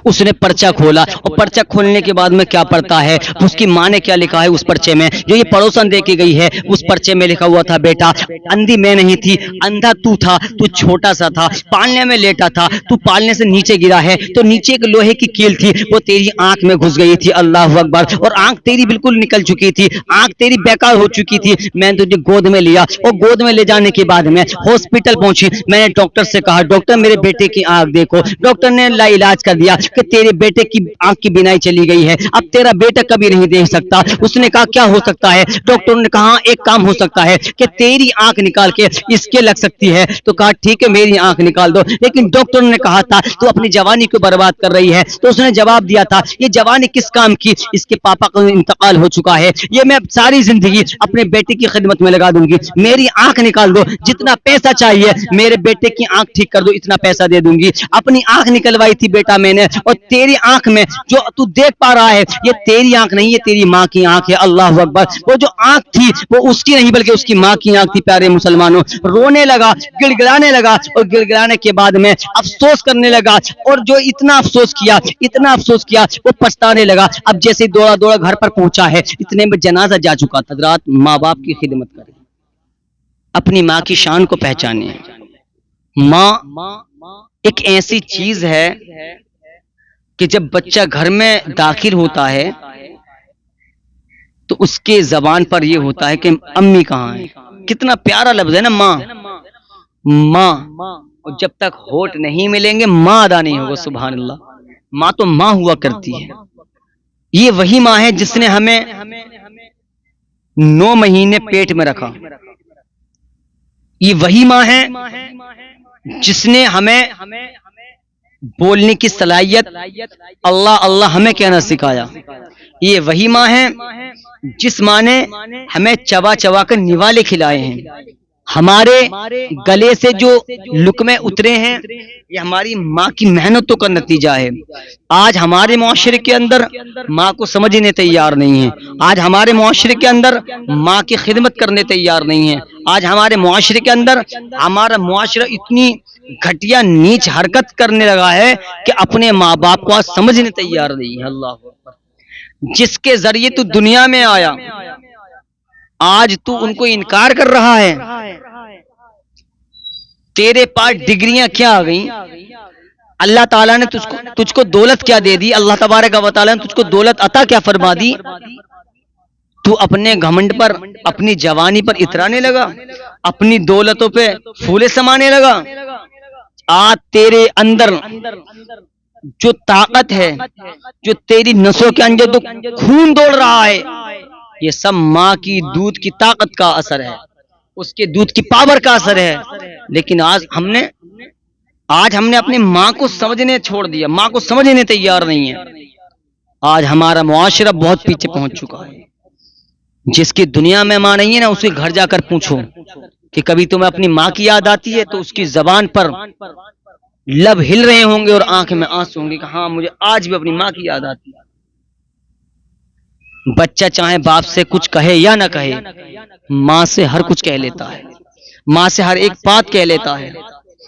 اس نے پرچہ کھولا اور پرچہ کھولنے کے بعد میں کیا پڑھتا ہے، اس کی ماں نے کیا لکھا ہے اس پرچے میں، جو یہ پڑوسن دے کے گئی ہے، اس پرچے میں لکھا ہوا تھا، بیٹا اندھی میں نہیں تھی، اندھا تو تھا، تو چھوٹا سا تھا، پالنے میں لیٹا تھا، تو پالنے سے نیچے گرا ہے تو نیچے ایک لوہے کی کیل تھی، وہ تیری آنکھ میں گھس گئی تھی، اللہ اکبر، اور آنکھ تیری بالکل نکل چکی تھی، آنکھ تیری بیکار ہو چکی تھی، میں نے تجھے گود میں لیا، اور گود میں لے جانے کے بعد میں ہاسپٹل پہنچی، میں نے ڈاکٹر سے کہا ڈاکٹر میرے بیٹے کی آنکھ دیکھو، ڈاکٹر نے لا علاج کر دیا کہ تیرے بیٹے کی آنکھ کی بینائی چلی گئی ہے، اب تیرا بیٹا کبھی نہیں دیکھ سکتا۔ اس نے کہا کیا ہو سکتا ہے، ڈاکٹر نے کہا ایک کام ہو سکتا ہے کہ تیری آنکھ نکال کے اس کے لگ سکتی ہے، تو کہا ٹھیک ہے میری آنکھ نکال دو، لیکن ڈاکٹر نے کہا تھا تو اپنی جوانی کو برباد کر رہی ہے، تو اس نے جواب دیا تھا یہ جوانی کس کام کی، اس کے پاپا کا انتقال ہو چکا ہے، یہ میں ساری زندگی اپنے بیٹے کی خدمت میں لگا دوں گی، میری آنکھ نکال دو، جتنا پیسہ چاہیے میرے بیٹے کی آنکھ ٹھیک کر دو، اتنا پیسہ دے دوں گی۔ اپنی آنکھ نکلوائی تھی بیٹا میں نے، اور تیری آنکھ میں جو تو دیکھ پا رہا ہے یہ تیری آنکھ نہیں، یہ تیری ماں کی آنکھ ہے، اللہ اکبر۔ وہ جو آنکھ تھی وہ اس کی نہیں بلکہ اس کی ماں کی آنکھ تھی، پیارے مسلمانوں۔ رونے لگا، گڑ گڑانے لگا، اور گڑ گڑانے کے بعد میں افسوس کرنے لگا، اور جو اتنا افسوس کیا، اتنا افسوس کیا، وہ پچھتانے لگا۔ اب جیسے دوڑا دوڑا گھر پر پہنچا ہے، اتنے میں جنازہ جا چکا تھا۔ حضرات ماں باپ کی خدمت کریں، اپنی ماں کی شان کو پہچانے۔ ماں ایک ایسی چیز ہے کہ جب بچہ گھر میں داخل ہوتا ہے تو اس کے زبان پر یہ ہوتا ہے کہ امی کہاں ہے۔ کتنا پیارا لفظ ہے نا ماں، ماں، اور جب تک ہوٹ نہیں ملیں گے ماں ادا نہیں ہوگا، سبحان اللہ۔ ماں تو ماں ہوا کرتی ہے، یہ وہی ماں ہے جس نے ہمیں 9 مہینے پیٹ میں رکھا، یہ وہی ماں ہے جس نے ہمیں بولنے کی صلاحیت اللہ اللہ ہمیں کہنا سکھایا، یہ وہی ماں ہے جس ماں نے ہمیں چبا چبا کر نوالے کھلائے ہیں، ہمارے گلے سے جو لقمے اترے ہیں یہ ہماری ماں کی محنتوں کا نتیجہ ہے۔ آج ہمارے معاشرے کے اندر ماں کو سمجھنے تیار نہیں ہے، آج ہمارے معاشرے کے اندر ماں کی خدمت کرنے تیار نہیں ہے، آج ہمارے معاشرے کے اندر ہمارا معاشرہ اتنی گھٹیا نیچ حرکت کرنے لگا ہے کہ اپنے ماں باپ کو آج سمجھنے تیار نہیں ہے، اللہ اکبر۔ جس کے ذریعے تو دنیا میں آیا آج تو ان کو انکار کر رہا ہے، تیرے پاس ڈگریاں کیا آ گئیں، اللہ تعالیٰ نے تجھ کو دولت کیا دے دی، اللہ تبارک و تعالیٰ نے تجھ کو دولت عطا کیا فرما دی، تو اپنے گھمنڈ پر، اپنی جوانی پر اترانے لگا، اپنی دولتوں پہ پھولے سمانے لگا۔ آج تیرے اندر جو طاقت ہے، جو تیری نسوں کے اندر جو خون دوڑ رہا ہے، یہ سب ماں کی دودھ کی طاقت کا اثر ہے، اس کے دودھ کی پاور کا اثر ہے۔ لیکن آج ہم نے اپنی ماں کو سمجھنے چھوڑ دیا، ماں کو سمجھنے تیار نہیں ہے۔ آج ہمارا معاشرہ بہت پیچھے پہنچ چکا ہے، جس کی دنیا میں ماں نہیں ہے نا، اسے گھر جا کر پوچھو کہ کبھی تمہیں اپنی ماں کی یاد آتی ہے، تو اس کی زبان پر لب ہل رہے ہوں گے اور آنکھ میں آنسو ہوں گے کہ ہاں مجھے آج بھی اپنی ماں کی یاد آتی ہے۔ بچہ چاہے باپ سے کچھ کہے یا نہ کہے، ماں سے ہر کچھ کہہ لیتا ہے، ماں سے ہر ایک بات کہہ لیتا ہے۔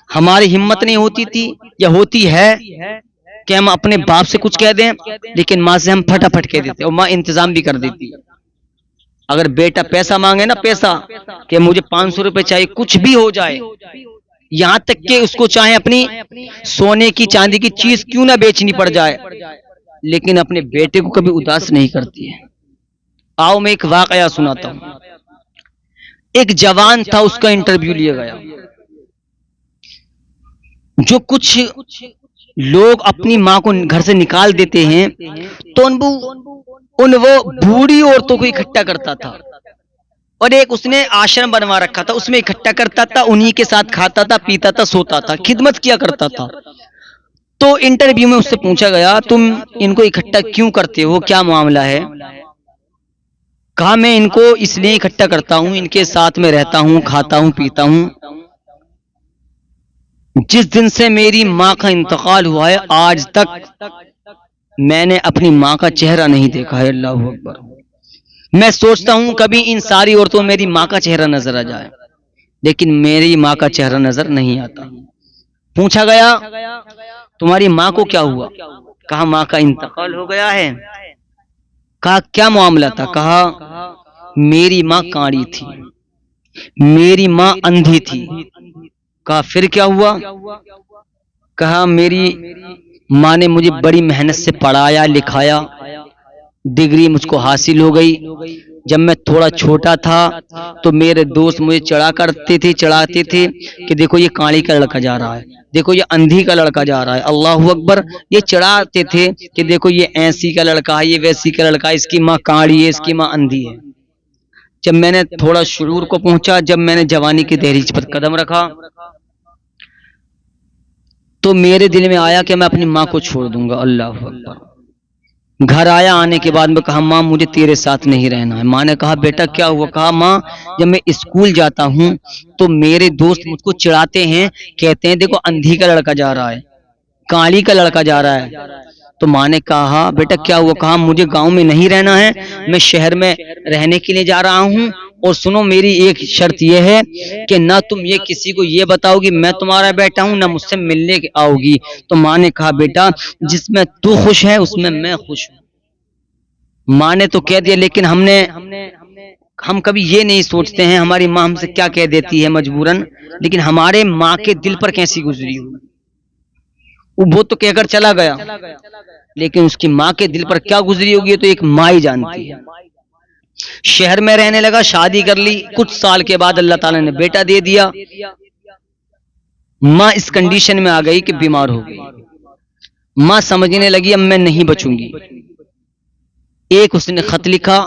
ہماری ہمت نہیں ہوتی تھی یا ہوتی ہے کہ ہم اپنے باپ سے کچھ کہہ دیں، لیکن ماں سے ہم پھٹافٹ کہہ دیتے اور ماں انتظام بھی کر دیتی ہے۔ اگر بیٹا پیسہ مانگے نا، پیسہ کہ مجھے 500 روپے چاہیے، کچھ بھی ہو جائے، یہاں تک کہ اس کو چاہے اپنی سونے کی چاندی کی چیز کیوں نہ بیچنی پڑ جائے، لیکن اپنے بیٹے کو کبھی اداس نہیں کرتی ہے۔ آؤ میں ایک واقعہ سناتا ہوں۔ ایک جوان تھا، اس کا انٹرویو لیا گیا۔ جو کچھ لوگ اپنی ماں کو گھر سے نکال دیتے ہیں تو وہ بوڑھی عورتوں کو اکٹھا کرتا تھا، اور ایک اس نے آشرم بنوا رکھا تھا، اس میں اکٹھا کرتا تھا، انہی کے ساتھ کھاتا تھا، پیتا تھا، سوتا تھا، خدمت کیا کرتا تھا۔ تو انٹرویو میں اس سے پوچھا گیا تم ان کو اکٹھا کیوں کرتے ہو، کیا معاملہ ہے؟ کہا میں ان کو اس لیے اکٹھا کرتا ہوں، ان کے ساتھ میں رہتا ہوں، کھاتا ہوں، پیتا ہوں، جس دن سے میری ماں کا انتقال ہوا ہے آج تک میں نے اپنی ماں کا چہرہ نہیں دیکھا ہے، اللہ اکبر۔ میں سوچتا ہوں کبھی ان ساری عورتوں میری ماں کا چہرہ نظر آ جائے، لیکن میری ماں کا چہرہ نظر نہیں آتا۔ پوچھا گیا تمہاری ماں کو کیا ہوا؟ کہا ماں کا انتقال ہو گیا ہے. کہا کیا معاملہ تھا؟ کہا میری ماں کاڑی تھی، میری ماں اندھی تھی. کہا پھر کیا ہوا؟ کہا میری ماں نے مجھے بڑی محنت سے پڑھایا لکھایا، ڈگری مجھ کو حاصل ہو گئی. جب میں تھوڑا چھوٹا تھا تو میرے دوست مجھے چڑھاتے تھے کہ دیکھو یہ کاڑی کا لڑکا جا رہا ہے، دیکھو یہ اندھی کا لڑکا جا رہا ہے. اللہ اکبر. یہ چڑھاتے تھے کہ دیکھو یہ ایسی کا لڑکا ہے، یہ ویسی کا لڑکا ہے، اس کی ماں کاڑی ہے، اس کی ماں اندھی ہے. جب میں نے تھوڑا شعور کو پہنچا، جب میں نے جوانی کی دہلیز پر قدم رکھا تو میرے دل میں آیا کہ میں اپنی ماں کو چھوڑ دوں گا. اللہ اکبر. گھر آیا، آنے کے بعد میں کہا ماں مجھے تیرے ساتھ نہیں رہنا ہے. ماں نے کہا بیٹا کیا ہوا؟ کہا ماں جب میں اسکول جاتا ہوں تو میرے دوست مجھ کو چڑھاتے ہیں، کہتے ہیں دیکھو اندھی کا لڑکا جا رہا ہے، کالی کا لڑکا جا رہا ہے. تو ماں نے کہا بیٹا کیا ہوا؟ کہا مجھے گاؤں میں نہیں رہنا ہے، میں شہر میں رہنے کے لیے جا رہا ہوں. اور سنو میری ایک شرط یہ ہے کہ نہ تم یہ کسی کو یہ بتاؤ گی میں تمہارا بیٹا ہوں، نہ مجھ سے ملنے آؤ گی. تو ماں نے کہا بیٹا جس میں تو خوش ہے اس میں خوش ہوں. ماں نے تو کہہ دیا، لیکن ہم کبھی یہ نہیں سوچتے ہیں ہماری ماں ہم سے کیا کہہ دیتی ہے مجبوراً، لیکن ہمارے ماں کے دل پر کیسی گزری ہوگی. وہ تو کہہ کر چلا گیا، لیکن اس کی ماں کے دل پر کیا گزری ہوگی تو ایک ماں ہی جانتی ہے. شہر میں رہنے لگا، شادی کر لی. کچھ سال کے بعد اللہ تعالیٰ نے بیٹا دے دیا. ماں اس کنڈیشن میں آ گئی کہ بیمار ہو گئی. ماں سمجھنے لگی اب میں نہیں بچوں گی. ایک اس نے خط لکھا.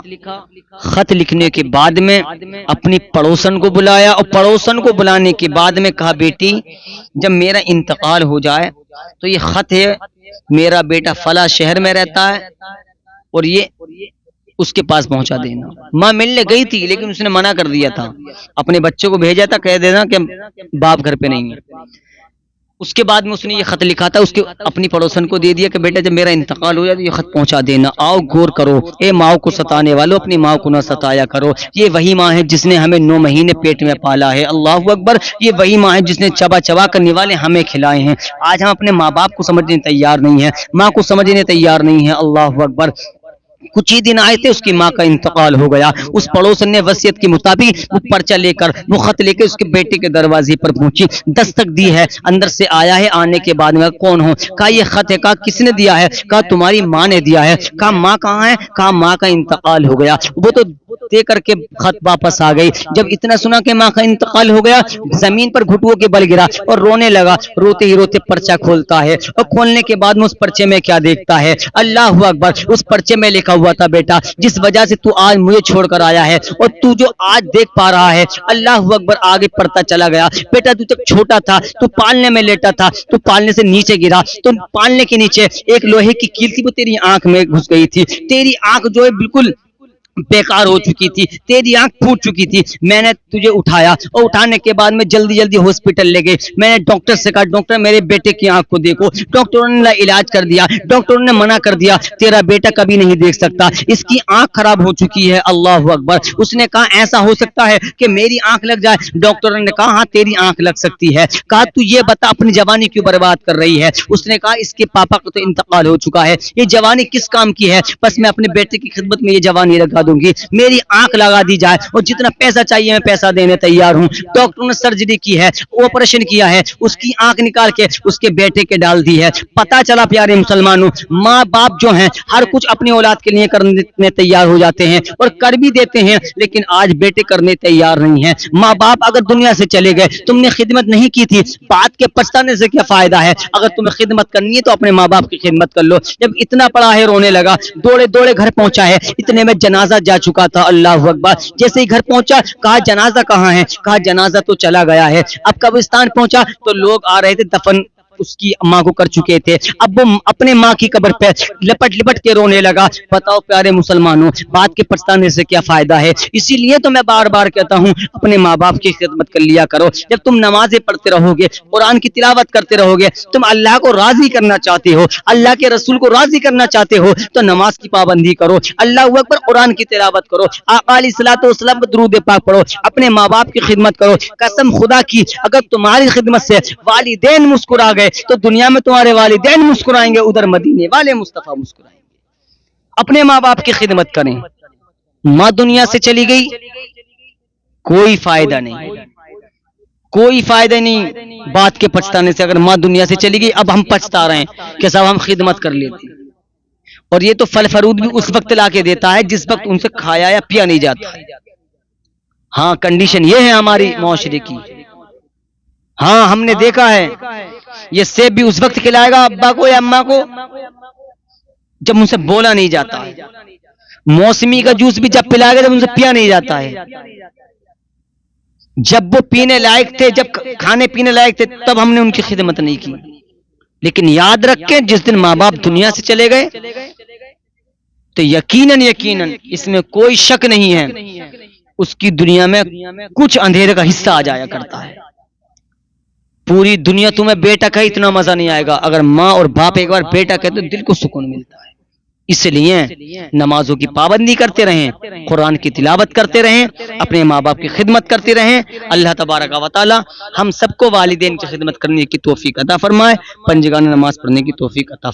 خط لکھنے کے بعد میں اپنی پڑوسن کو بلایا، اور پڑوسن کو بلانے کے بعد میں کہا بیٹی جب میرا انتقال ہو جائے تو یہ خط ہے، میرا بیٹا فلاں شہر میں رہتا ہے اور یہ اس کے پاس پہنچا دینا. ماں ملنے گئی تھی لیکن اس نے منع کر دیا تھا، اپنے بچوں کو بھیجا تھا کہہ دینا کہ باپ گھر پہ نہیں ہے. اس کے بعد میں اس نے یہ خط لکھا تھا، اس کے اپنی پڑوسن کو دے دیا کہ بیٹا جب میرا انتقال ہو جائے تو یہ خط پہنچا دینا. آؤ غور کرو، اے ماں کو ستانے والو اپنی ماں کو نہ ستایا کرو. یہ وہی ماں ہے جس نے ہمیں 9 مہینے پیٹ میں پالا ہے. اللہ اکبر. یہ وہی ماں ہے جس نے چبا چبا کر نوالے ہمیں کھلائے ہیں. آج ہم اپنے ماں باپ کو سمجھنے تیار نہیں ہیں، ماں کو سمجھنے تیار نہیں ہیں. اللہ اکبر. کچھ ہی دن آئے تھے اس کی ماں کا انتقال ہو گیا. اس پڑوسن نے وصیت کے مطابق وہ پرچہ لے کر وہ خط لے کے اس کے بیٹے کے دروازے پر پہنچی، دستک دی ہے، اندر سے آیا ہے. آنے کے بعد میں کون ہو؟ کہا یہ خط ہے. کہا کس نے دیا ہے؟ کہا تمہاری ماں نے دیا ہے. کہا ماں کہاں ہے؟ کہا ماں کا انتقال ہو گیا. وہ تو دے کر کے خط واپس آ گئی. جب اتنا سنا کہ ماں کا انتقال ہو گیا زمین پر گھٹوؤں کے بل گرا اور رونے لگا. روتے ہی روتے پرچہ کھولتا ہے اور کھولنے کے بعد میں اس پرچے میں کیا دیکھتا ہے؟ اللہ اکبر. اس پرچے میں لکھا ہوا تھا بیٹا جس وجہ سے تو آج مجھے چھوڑ کر آیا ہے اور تو جو آج دیکھ پا رہا ہے، اللہ اکبر. آگے پڑھتا چلا گیا. بیٹا تو جب چھوٹا تھا تو پالنے میں لیٹا تھا، تو پالنے سے نیچے گرا تو پالنے کے نیچے ایک لوہے کی کیل تھی، وہ تیری آنکھ میں گھس گئی تھی. تیری آنکھ جو ہے بالکل بیکار ہو چکی تھی، تیری آنکھ پھوٹ چکی تھی. میں نے تجھے اٹھایا اور اٹھانے کے بعد میں جلدی جلدی ہاسپٹل لے گئے. میں نے ڈاکٹر سے کہا ڈاکٹر میرے بیٹے کی آنکھ کو دیکھو. ڈاکٹروں نے علاج کر دیا، ڈاکٹروں نے منع کر دیا تیرا بیٹا کبھی نہیں دیکھ سکتا، اس کی آنکھ خراب ہو چکی ہے. اللہ اکبر. اس نے کہا ایسا ہو سکتا ہے کہ میری آنکھ لگ جائے؟ ڈاکٹروں نے کہا ہاں تیری آنکھ لگ سکتی ہے. کہا تو یہ بتا اپنی جوانی کیوں برباد کر رہی ہے؟ اس نے کہا اس کے پاپا کا تو انتقال ہو چکا ہے، یہ جوانی کس کام کی ہے؟ بس میں اپنے بیٹے کی خدمت میں یہ جوانی لگا دوں گی، میری آنکھ لگا دی جائے اور جتنا پیسہ چاہیے میں پیسہ دینے تیار ہوں. ڈاکٹروں نے سرجری کی ہے، آپریشن کیا ہے، اس کی آنکھ نکال کے اس کے بیٹے کے ڈال دی ہے. پتا چلا پیارے مسلمانوں ماں باپ جو ہیں ہر کچھ اپنی اولاد کے لیے کرنے تیار ہو جاتے ہیں اور کر بھی دیتے ہیں، لیکن آج بیٹے کرنے تیار نہیں ہیں. ماں باپ اگر دنیا سے چلے گئے، تم نے خدمت نہیں کی تھی، بات کے پچھتانے سے کیا فائدہ ہے؟ اگر تمہیں خدمت کرنی ہے تو اپنے ماں باپ کی خدمت کر لو. جب اتنا پڑا ہے رونے لگا، دوڑے دوڑے گھر پہنچا ہے. اتنے میں جنازہ جا چکا تھا. اللہ اکبر. جیسے ہی گھر پہنچا کہا جنازہ کہاں ہے؟ کہا جنازہ تو چلا گیا ہے. اب قبرستان پہنچا تو لوگ آ رہے تھے دفن اس کی ماں کو کر چکے تھے. اب وہ اپنے ماں کی قبر پہ لپٹ لپٹ کے رونے لگا. بتاؤ پیارے مسلمانوں بات کے پچھتانے سے کیا فائدہ ہے؟ اسی لیے تو میں بار بار کہتا ہوں اپنے ماں باپ کی خدمت کر لیا کرو. جب تم نمازیں پڑھتے رہو گے، قرآن کی تلاوت کرتے رہو گے، تم اللہ کو راضی کرنا چاہتے ہو، اللہ کے رسول کو راضی کرنا چاہتے ہو تو نماز کی پابندی کرو، اللہ اکبر، قرآن کی تلاوت کرو، آقا علیہ الصلوۃ والسلام پر درود پاک پڑھو، اپنے ماں باپ کی خدمت کرو. قسم خدا کی اگر تمہاری خدمت سے والدین مسکرا گئے گئے تو دنیا میں تمہارے والدین مسکرائیں گے، ادھر مدینے والے مصطفیٰ مسکرائیں گے۔ اپنے ماں باپ کی خدمت کریں۔ ماں دنیا سے چلی گئی، کوئی فائدہ نہیں، کوئی فائدہ نہیں بات کے پچھتانے سے۔ اگر ماں دنیا سے چلی گئی، اب ہم پچھتا رہے ہیں کہ صاحب ہم خدمت کر لیتے ہیں، اور یہ تو پھل فروٹ بھی اس وقت لا کے دیتا ہے جس وقت ان سے کھایا یا پیا نہیں جاتا۔ ہاں کنڈیشن یہ ہے ہماری معاشرے کی۔ ہاں ہم نے دیکھا ہے، یہ سیب بھی اس وقت کھلائے گا ابا کو یا اماں کو جب ان سے بولا نہیں جاتا ہے، موسمی کا جوس بھی جب پلائے گا جب ان سے پیا نہیں جاتا ہے۔ جب وہ پینے لائق تھے، جب کھانے پینے لائق تھے، تب ہم نے ان کی خدمت نہیں کی۔ لیکن یاد رکھیں جس دن ماں باپ دنیا سے چلے گئے تو یقیناً اس میں کوئی شک نہیں ہے اس کی دنیا میں کچھ اندھیرے کا حصہ آ جایا کرتا ہے۔ پوری دنیا تمہیں بیٹا کہے اتنا مزہ نہیں آئے گا، اگر ماں اور باپ ایک بار بیٹا کہے تو دل کو سکون ملتا ہے۔ اس لیے نمازوں کی پابندی کرتے رہیں، قرآن کی تلاوت کرتے رہیں، اپنے ماں باپ کی خدمت کرتے رہیں۔ اللہ تبارک و تعالی ہم سب کو والدین کی خدمت کرنے کی توفیق عطا فرمائے، پنجگانہ نماز پڑھنے کی توفیق عطا فرمائے۔